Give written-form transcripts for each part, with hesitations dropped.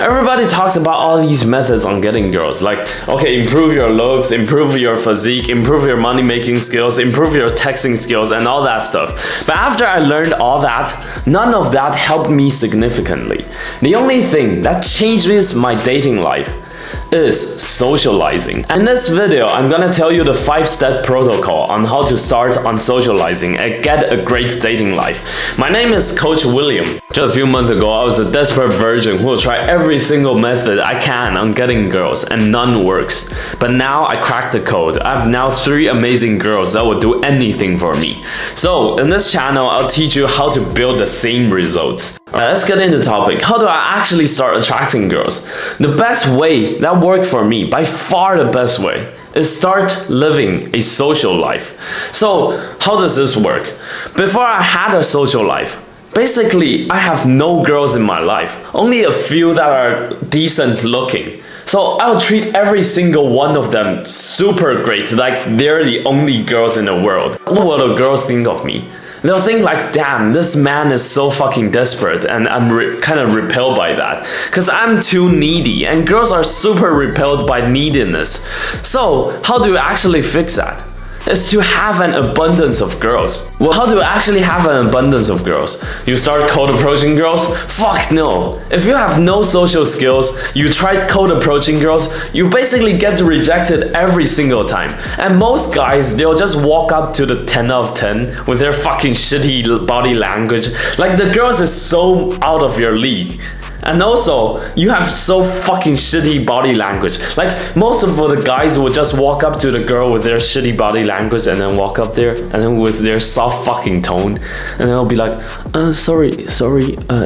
Everybody talks about all these methods on getting girls, like, okay, improve your looks, improve your physique, improve your money making skills, improve your texting skills, and all that stuff. But after I learned all that, none of that helped me significantly. The only thing that changes my dating life is socializing. In this video, I'm gonna tell you the 5-step protocol on how to start on socializing and get a great dating life. My name is Coach William. Just a few months ago, I was a desperate virgin who will try every single method I can on getting girls, and none works. But now I cracked the code. I have now 3 amazing girls that will do anything for me. So in this channel, I'll teach you how to build the same results. Alright, let's get into the topic. How do I actually start attracting girls? The best way that worked for me, by far the best way, is start living a social life. So how does this work? Before I had a social life, basically I have no girls in my life, only a few that are decent looking. So I'll treat every single one of them super great, like they're the only girls in the world. What will the girls think of me? They'll think like, damn, this man is so fucking desperate, and I'm kind of repelled by that. Cause I'm too needy, and girls are super repelled by neediness. So how do you actually fix that? Is to have an abundance of girls. Well, how do you actually have an abundance of girls? You start cold approaching girls? Fuck no. If you have no social skills, you try cold approaching girls, you basically get rejected every single time. And most guys, they'll just walk up to the 10 out of 10 with their fucking shitty body language. Like, the girls is so out of your league. And also, you have so fucking shitty body language. Like, most of the guys will just walk up to the girl with their shitty body language and then walk up there and then with their soft fucking tone, and they'll be like, sorry,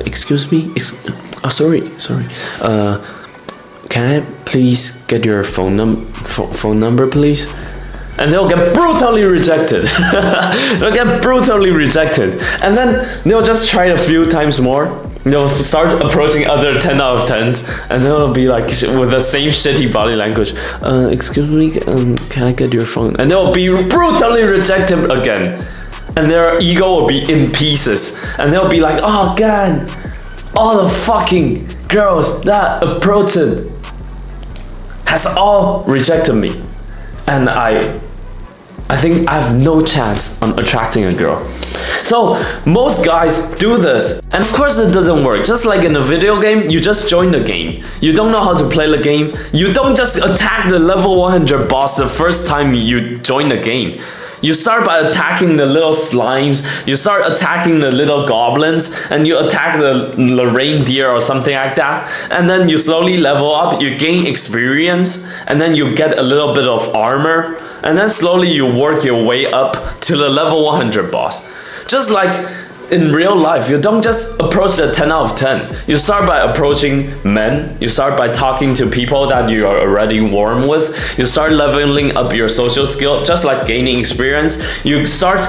excuse me, sorry, can I please get your phone number, please? And they'll get brutally rejected. They'll get brutally rejected. And then they'll just try a few times more. They'll start approaching other 10 out of 10s, and they'll be like with the same shitty body language. Excuse me, can I get your phone? And they'll be brutally rejected again. And their ego will be in pieces. And they'll be like, oh god, all the fucking girls that approached has all rejected me. And I think I have no chance on attracting a girl. So most guys do this, and of course it doesn't work. Just like in a video game, you just join the game. You don't know how to play the game. You don't just attack the level 100 boss the first time you join the game. You start by attacking the little slimes, you start attacking the little goblins, and you attack the reindeer or something like that, and then you slowly level up, you gain experience, and then you get a little bit of armor, and then slowly you work your way up to the level 100 boss. Just like in real life, you don't just approach the 10 out of 10. You start by approaching men. You start by talking to people that you are already warm with. You start leveling up your social skill, just like gaining experience. You start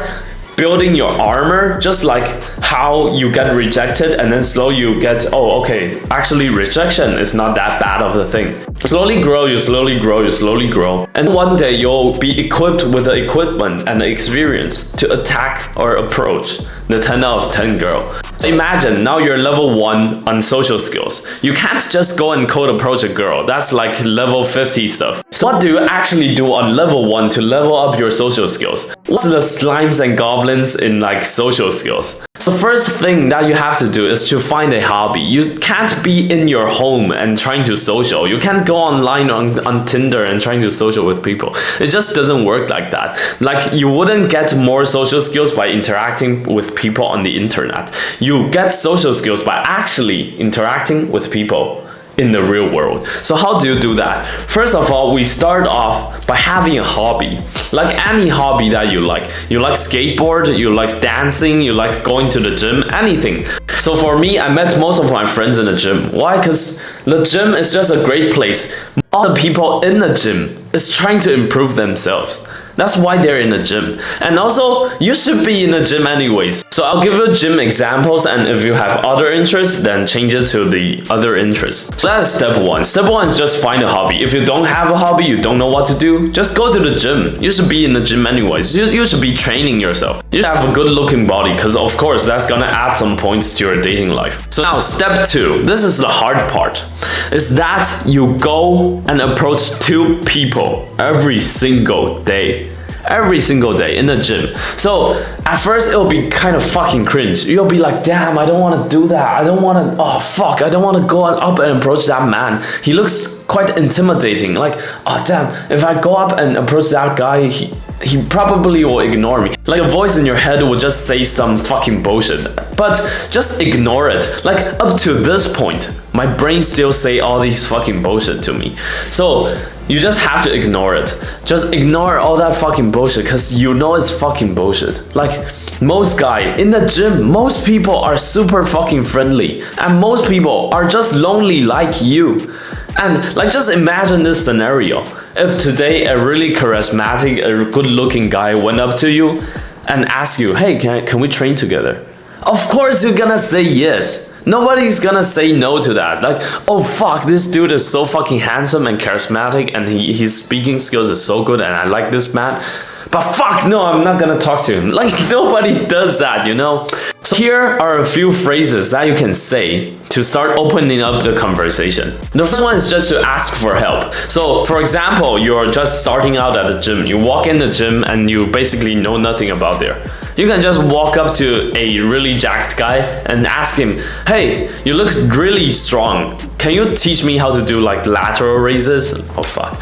building your armor, just like how you get rejected, and then slowly you get, oh, okay, actually rejection is not that bad of a thing. You slowly grow, you slowly grow, you slowly grow. And one day you'll be equipped with the equipment and the experience to attack or approach the 10 out of 10 girl. So imagine now you're level 1 on social skills. You can't just go and cold approach a girl. That's like level 50 stuff. So what do you actually do on level 1 to level up your social skills? What's the slimes and goblins in like social skills? So first thing that you have to do is to find a hobby. You can't be in your home and trying to social. You can't go online on Tinder and trying to social with people. It just doesn't work like that. Like, you wouldn't get more social skills by interacting with people on the internet. You get social skills by actually interacting with people in the real world. So how do you do that? First of all, we start off by having a hobby. Like any hobby that you like. You like skateboard, you like dancing, you like going to the gym, anything. So for me, I met most of my friends in the gym. Why? Because the gym is just a great place. All the people in the gym is trying to improve themselves. That's why they're in the gym. And also, you should be in the gym anyways. So I'll give you gym examples, and if you have other interests, then change it to the other interests. So that's step one. Step one is just find a hobby. If you don't have a hobby, you don't know what to do, just go to the gym. You should be in the gym anyways. You should be training yourself. You should have a good looking body, because of course that's gonna add some points to your dating life. So now step two, this is the hard part, is that you go and approach 2 people every single day. Every single day in the gym. So at first it'll be kind of fucking cringe. You'll be like, damn, I don't want to do that. I don't want to, oh fuck, I don't want to go up and approach that man. He looks quite intimidating. Like, oh damn, if I go up and approach that guy, he probably will ignore me. Like a voice in your head will just say some fucking bullshit. But just ignore it. Like up to this point, my brain still say all these fucking bullshit to me. So you just have to ignore it. Just ignore all that fucking bullshit, because you know it's fucking bullshit. Like most guy in the gym, most people are super fucking friendly, and most people are just lonely like you. And like just imagine this scenario. If today a really charismatic, a good looking guy went up to you and asked you, hey, can we train together? Of course you're gonna say yes. Nobody's gonna say no to that. Like, oh fuck, this dude is so fucking handsome and charismatic, and his speaking skills is so good, and I like this man. But fuck no, I'm not gonna talk to him. Like nobody does that, you know? So here are a few phrases that you can say to start opening up the conversation. The first one is just to ask for help. So for example, you're just starting out at the gym. You walk in the gym and you basically know nothing about there. You can just walk up to a really jacked guy and ask him, hey, you look really strong. Can you teach me how to do like lateral raises? Oh fuck.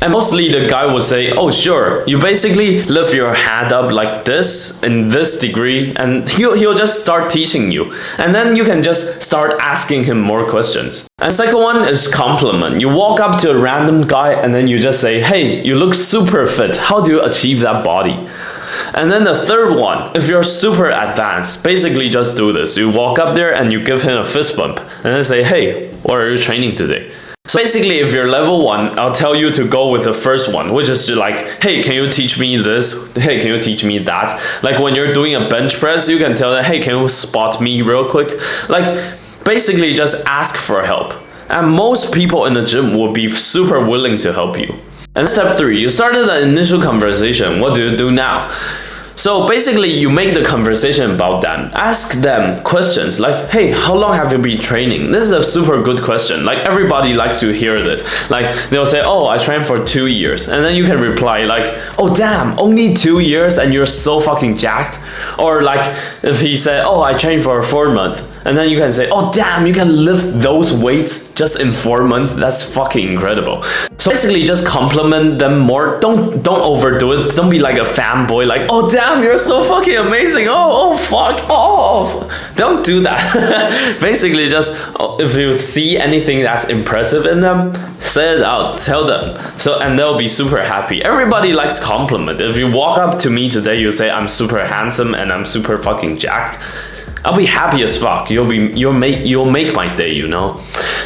And mostly the guy will say, oh sure, you basically lift your hand up like this in this degree, and he'll just start teaching you. And then you can just start asking him more questions. And second one is compliment. You walk up to a random guy and then you just say, hey, you look super fit. How do you achieve that body? And then the third one, if you're super advanced, basically just do this. You walk up there and you give him a fist bump and then say, hey, what are you training today? So basically, if you're level 1, I'll tell you to go with the first one, which is like, hey, can you teach me this? Hey, can you teach me that? Like when you're doing a bench press, you can tell them, hey, can you spot me real quick? Like basically just ask for help. And most people in the gym will be super willing to help you. And step 3, you started an initial conversation. What do you do now? So basically, you make the conversation about them. Ask them questions like, hey, how long have you been training? This is a super good question. Like everybody likes to hear this. Like they'll say, oh, I trained for 2 years. And then you can reply like, oh damn, only 2 years and you're so fucking jacked? Or like if he said, oh, I trained for 4 months. And then you can say, oh damn, you can lift those weights just in 4 months. That's fucking incredible. So basically just compliment them more. Don't overdo it. Don't be like a fanboy like, oh damn, you're so fucking amazing. Oh fuck off. Don't do that. Basically just if you see anything that's impressive in them, say it out, tell them. So and they'll be super happy. Everybody likes compliment. If you walk up to me today, you say I'm super handsome and I'm super fucking jacked, I'll be happy as fuck. You'll make my day, you know.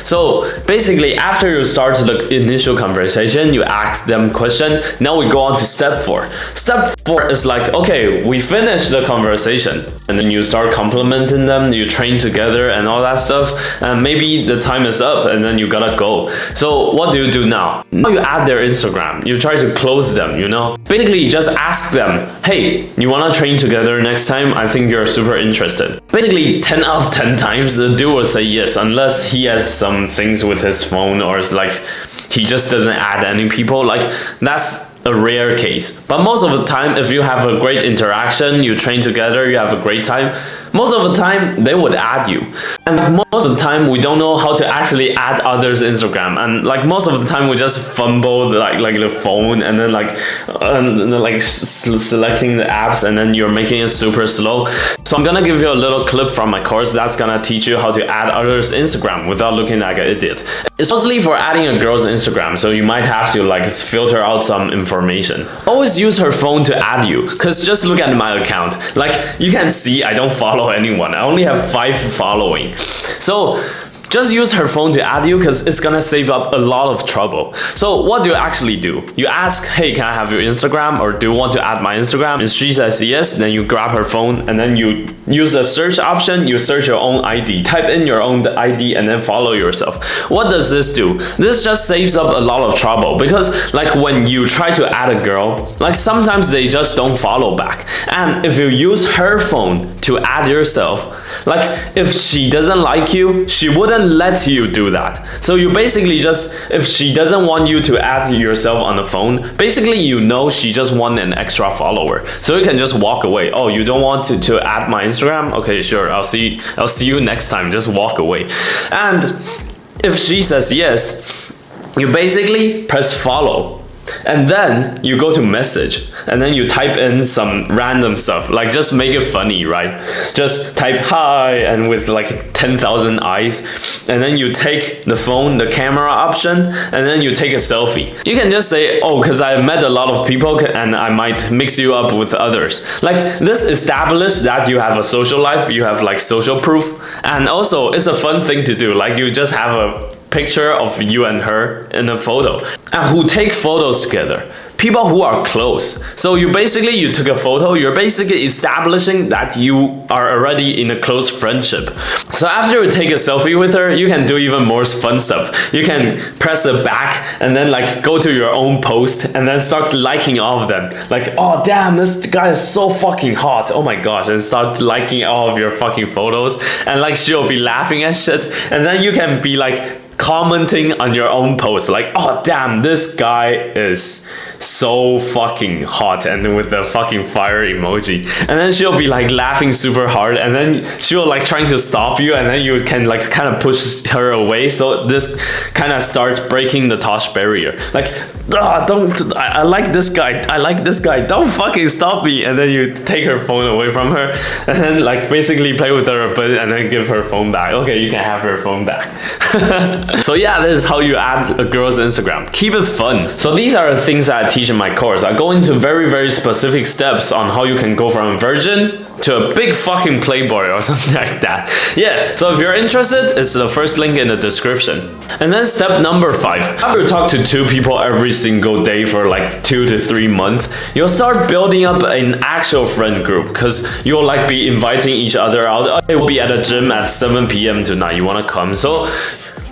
So basically, after you start the initial conversation, you ask them question. Now we go on to step 4. Step 4 is like, okay, we finished the conversation, and then you start complimenting them. You train together and all that stuff. And maybe the time is up, and then you gotta go. So what do you do now? Now you add their Instagram. You try to close them, you know. Basically, just ask them, hey, you wanna train together next time? I think you're super interested. Basically, 10 out of 10 times the dude will say yes, unless he has some things with his phone or it's like he just doesn't add any people. Like that's a rare case. But most of the time, if you have a great interaction, you train together, you have a great time, most of the time they would add you. And like most of the time we don't know how to actually add others Instagram, and like most of the time we just fumble like the phone and then selecting the apps, and then you're making it super slow. So I'm gonna give you a little clip from my course that's gonna teach you how to add others Instagram without looking like an idiot. It's mostly for adding a girl's Instagram, so you might have to like filter out some information. Always use her phone to add you, because just look at my account. Like you can see I don't follow anyone. I only have 5 following. So just use her phone to add you because it's gonna save up a lot of trouble. So what do you actually do? You ask, hey, can I have your Instagram, or do you want to add my Instagram? And she says yes, then you grab her phone and then you use the search option, you search your own ID, type in your own ID and then follow yourself. What does this do? This just saves up a lot of trouble because like when you try to add a girl, like sometimes they just don't follow back. And if you use her phone to add yourself, like if she doesn't like you, she wouldn't let you do that. So you basically just, if she doesn't want you to add yourself on the phone, basically you know she just want an extra follower. So you can just walk away. Oh, you don't want to add my Instagram? Okay, sure, I'll see you next time. Just walk away. And if she says yes, you basically press follow. And then you go to message and then you type in some random stuff, like just make it funny, right? Just type hi and with like 10,000 eyes, and then you take the phone, the camera option, and then you take a selfie. You can just say, oh, because I met a lot of people and I might mix you up with others. Like this established that you have a social life, you have like social proof, and also it's a fun thing to do. Like you just have a picture of you and her in a photo, and who take photos together, people who are close. So you took a photo, you're basically establishing that you are already in a close friendship. So after you take a selfie with her, you can do even more fun stuff. You can press it back and then like go to your own post and then start liking all of them. Like, oh damn, this guy is so fucking hot, oh my gosh, and start liking all of your fucking photos, and like she'll be laughing at shit, and then you can be like commenting on your own post, like, oh damn, this guy is so fucking hot, and with the fucking fire emoji, and then she'll be like laughing super hard, and then she'll like trying to stop you, and then you can like kind of push her away, so this kind of starts breaking the touch barrier. Like, I like this guy, don't fucking stop me, and then you take her phone away from her, and then like basically play with her a bit, and then give her phone back. Okay, you can have her phone back. So yeah, this is how you add a girl's Instagram. Keep it fun. So these are the things that I teach in my course. I go into very, very specific steps on how you can go from a virgin to a big fucking playboy or something like that. Yeah, so if you're interested, it's the first link in the description. And then step number 5. After you talk to 2 people every single day for like 2 to 3 months, you'll start building up an actual friend group, because you'll like be inviting each other out. Hey, we'll be at a gym at 7 p.m. tonight, you wanna come? So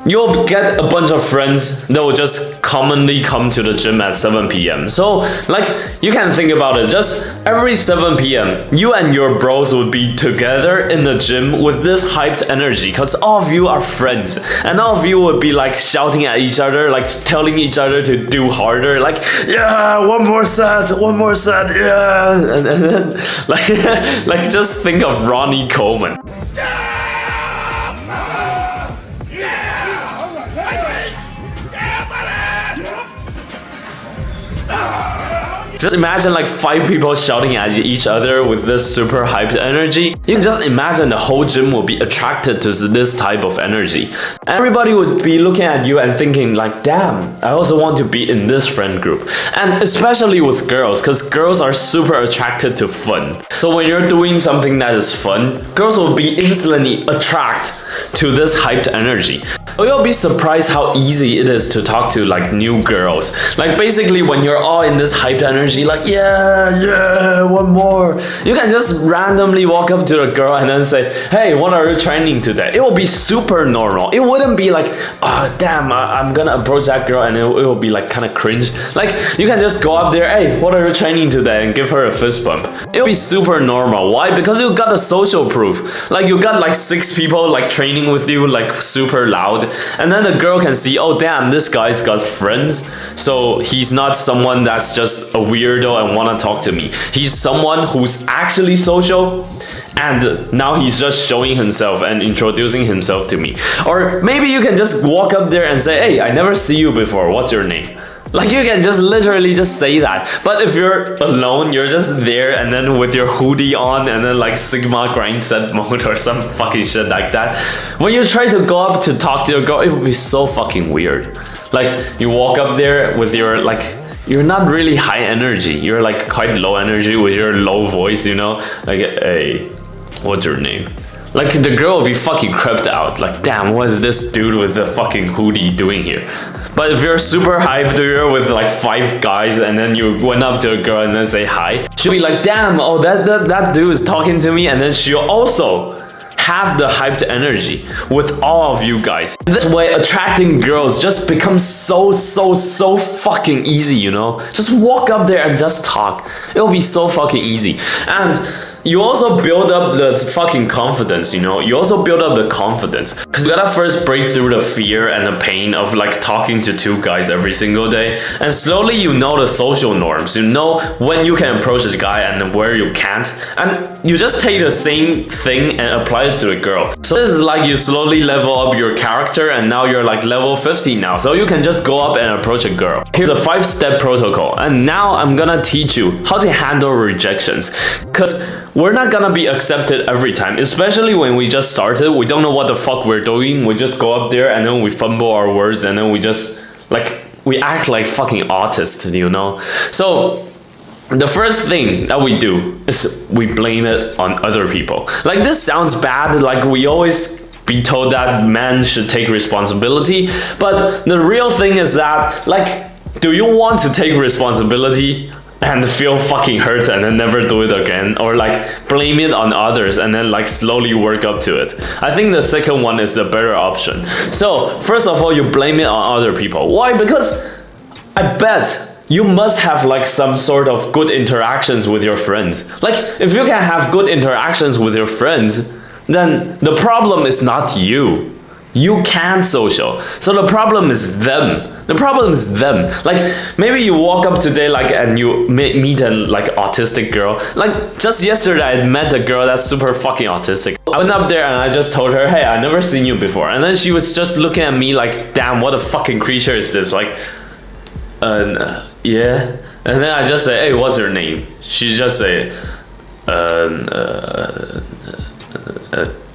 you'll get a bunch of friends that will just commonly come to the gym at 7 p.m. So like you can think about it, just every 7 p.m. you and your bros would be together in the gym with this hyped energy, because all of you are friends, and all of you would be like shouting at each other, like telling each other to do harder, like, yeah, one more set, yeah, and then like just think of Ronnie Coleman. Just imagine like 5 people shouting at each other with this super hyped energy. You can just imagine the whole gym will be attracted to this type of energy. Everybody would be looking at you and thinking like, damn, I also want to be in this friend group. And especially with girls, because girls are super attracted to fun. So when you're doing something that is fun, girls will be instantly attracted to this hyped energy. You'll be surprised how easy it is to talk to like new girls. Like basically when you're all in this hyped energy, like yeah, one more, you can just randomly walk up to a girl and then say, hey, what are you training today? It will be super normal. It wouldn't be like, oh damn, I'm gonna approach that girl, and it will be like kind of cringe. Like you can just go up there, hey, what are you training today, and give her a fist bump. It'll be super normal. Why? Because you got a social proof. Like you got like 6 people like training with you, like super loud, and then the girl can see, oh damn, this guy's got friends, so he's not someone that's just a weirdo and wanna talk to me. He's someone who's actually social, and now he's just showing himself and introducing himself to me. Or maybe you can just walk up there and say, hey, I never see you before, what's your name? Like you can just literally just say that. But if you're alone, you're just there and then with your hoodie on and then like Sigma grind set mode or some fucking shit like that, when you try to go up to talk to a girl, it would be so fucking weird. Like you walk up there with your like, you're not really high energy, you're like quite low energy with your low voice, you know, like, hey, what's your name? Like the girl will be fucking creeped out. Like, damn, what is this dude with the fucking hoodie doing here? But if you're super hyped, you're with like 5 guys, and then you went up to a girl and then say hi, she'll be like, damn, oh that dude is talking to me, and then she'll also have the hyped energy with all of you guys. This way, attracting girls just becomes so fucking easy, you know? Just walk up there and just talk. It'll be so fucking easy. And you also build up the fucking confidence, you know? You also build up the confidence. Because you gotta first break through the fear and the pain of like talking to 2 guys every single day. And slowly you know the social norms. You know when you can approach a guy and where you can't. And you just take the same thing and apply it to a girl. So this is like you slowly level up your character, and now you're like level 50 now. So you can just go up and approach a girl. Here's a 5-step protocol. And now I'm gonna teach you how to handle rejections. Because we're not gonna be accepted every time, especially when we just started. We don't know what the fuck we're doing. We just go up there and then we fumble our words, and then we just we act like fucking autists, you know? So the first thing that we do is we blame it on other people. Like, this sounds bad, like we always be told that men should take responsibility, but the real thing is that, like, do you want to take responsibility and feel fucking hurt and then never do it again, or like blame it on others and then like slowly work up to it? I think the second one is the better option. So first of all, you blame it on other people. Why? Because I bet you must have like some sort of good interactions with your friends. Like, if you can have good interactions with your friends, then the problem is not you. You can social. So the problem is them. The problem is them. Like, maybe you walk up today like and you meet a like autistic girl. Like, just yesterday I met a girl that's super fucking autistic. I went up there and I just told her, hey, I've never seen you before. And then she was just looking at me like, damn, what a fucking creature is this? Like, yeah. And then I just say, hey, what's your name? She just say,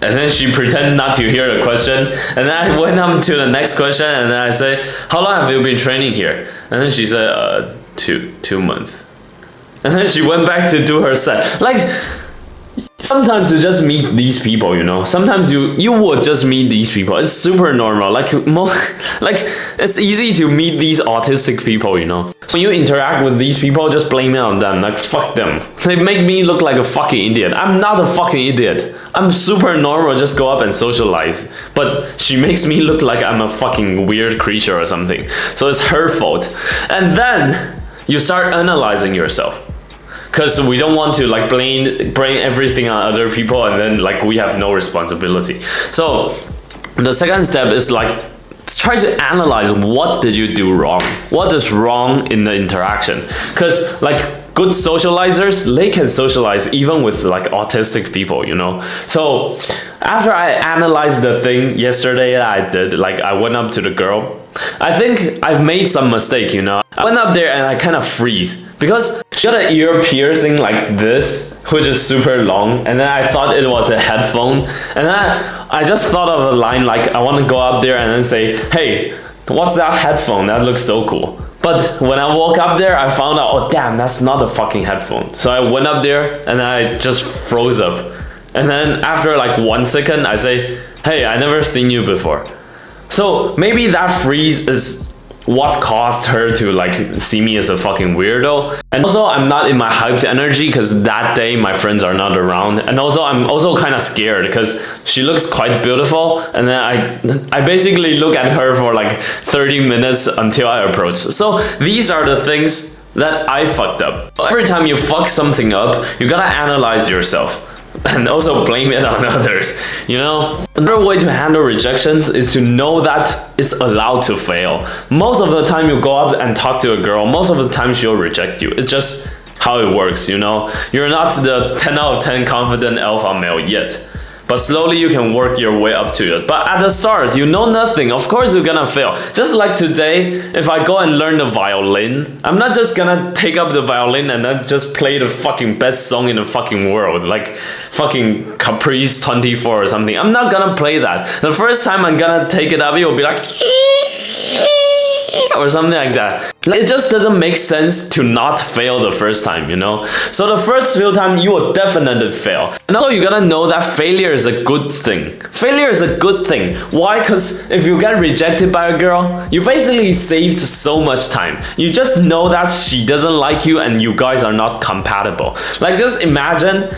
and then she pretended not to hear the question, and then I went on to the next question, and then I say, how long have you been training here? And then she said, two months. And then she went back to do her set. Like, sometimes you just meet these people, you know? Sometimes you would just meet these people. It's super normal. Like, it's easy to meet these autistic people, you know? So when you interact with these people, just blame it on them. Like, fuck them. They make me look like a fucking idiot. I'm not a fucking idiot. I'm super normal, just go up and socialize. But she makes me look like I'm a fucking weird creature or something. So it's her fault. And then you start analyzing yourself. Because we don't want to like blame everything on other people, and then like we have no responsibility. So the second step is like, try to analyze what did you do wrong? What is wrong in the interaction? Because like good socializers, they can socialize even with like autistic people, you know? So after I analyzed the thing yesterday that I did, like I went up to the girl, I think I've made some mistake, you know? I went up there and I kind of freeze because she got an ear piercing like this, which is super long, and then I thought it was a headphone, and then I just thought of a line like, I want to go up there and then say, hey, what's that headphone? That looks so cool. But when I woke up there, I found out, oh damn, that's not a fucking headphone. So I went up there and I just froze up. And then after like 1 second, I say, hey, I never seen you before. So maybe that freeze is what caused her to like see me as a fucking weirdo. And also I'm not in my hyped energy because that day my friends are not around. And also I'm also kind of scared because she looks quite beautiful. And then I basically look at her for like 30 minutes until I approach. So these are the things that I fucked up. Every time you fuck something up, you gotta analyze yourself. And also blame it on others, you know? Another way to handle rejections is to know that it's allowed to fail. Most of the time you go up and talk to a girl, most of the time she'll reject you. It's just how it works, you know? You're not the 10 out of 10 confident alpha male yet. But slowly you can work your way up to it. But at the start, you know nothing. Of course you're gonna fail. Just like today, if I go and learn the violin, I'm not just gonna take up the violin and then just play the fucking best song in the fucking world. Like fucking Caprice 24 or something. I'm not gonna play that. The first time I'm gonna take it up, it will be like... or something like that. Like, it just doesn't make sense to not fail the first time, you know? So the first few times you will definitely fail. And also you gotta know that failure is a good thing. Failure is a good thing. Why? Because if you get rejected by a girl, you basically saved so much time. You just know that she doesn't like you and you guys are not compatible. Like, just imagine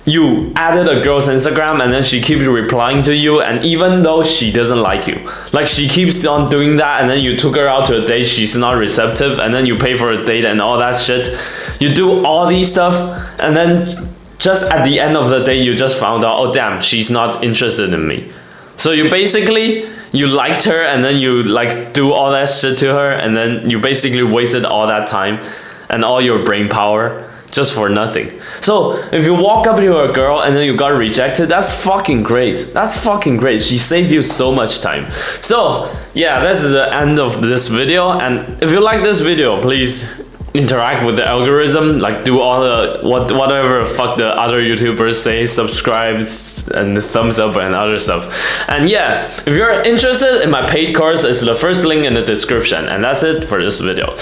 you added a girl's Instagram and then she keeps replying to you, and even though she doesn't like you, like she keeps on doing that, and then you took her out to a date, she's not receptive, and then you pay for a date and all that shit. You do all these stuff, and then just at the end of the day you just found out, oh damn, she's not interested in me. So you basically, you liked her and then you like do all that shit to her, and then you basically wasted all that time and all your brain power just for nothing. So if you walk up to a girl and then you got rejected, that's fucking great. That's fucking great. She saved you so much time. So yeah, this is the end of this video. And if you like this video, please interact with the algorithm, like do all the whatever the fuck the other YouTubers say, subscribe and thumbs up and other stuff. And yeah, if you're interested in my paid course, it's the first link in the description. And that's it for this video.